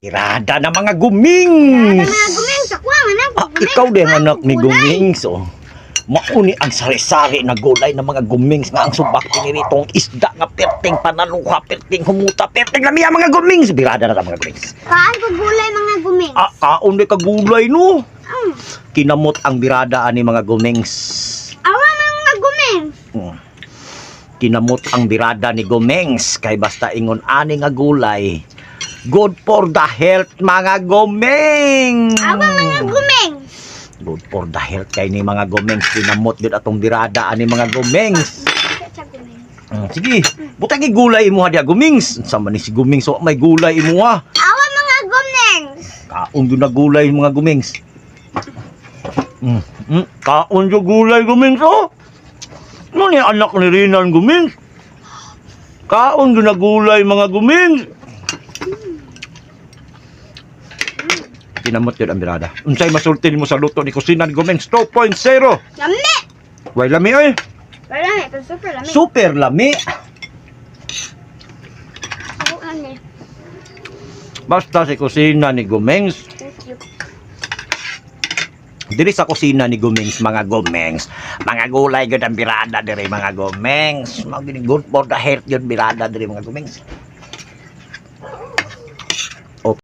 Irada na mga gumings! Mga gumeng, sakwa nga na. Ikaw din anak ni gumings, oh. Mauni ang sari-sari na gulay ng mga gumings nga ang subak piniritong isda nga perting panaluha, perting humuta, perting lamiya mga gumings. Birada na mga gumings. Kaan ko gulay mga gumeng. Kaon di ka gulay no. Mm. Kinamot ang birada ani mga gumings. Awa mga gumeng. Kinamot ang birada ni gumings kay basta ingon ani nga gulay. Good for the health mga gumeng. Awa mga gumeng. Good for the health kay ni mga gumeng. Kinamot yun atong birada ani mga gumengs. Sige, butang gulay mo ha gumings. Sama ni si gumings so may gulay mo ha. Awa mga gumeng. Kaon yun na gulay mga gumings. Kaon yun gulay gumings oh. Ano ni anak ni Rinan gumings? Kaon yun na gulay mga gumings. Kinamot yun ang birada. Unsay masultin mo sa luto ni kusina ni gumings 2.0. Lami. Way lami oy. Lami, pero super lami. Super lami. Ako lami. Basta si kusina ni gumings. Thank you. Diri sa kusina ni gumings mga gumings. Mga gulay gyud ang birada diri mga gumings. Mga good for the health yun birada diri mga gumings.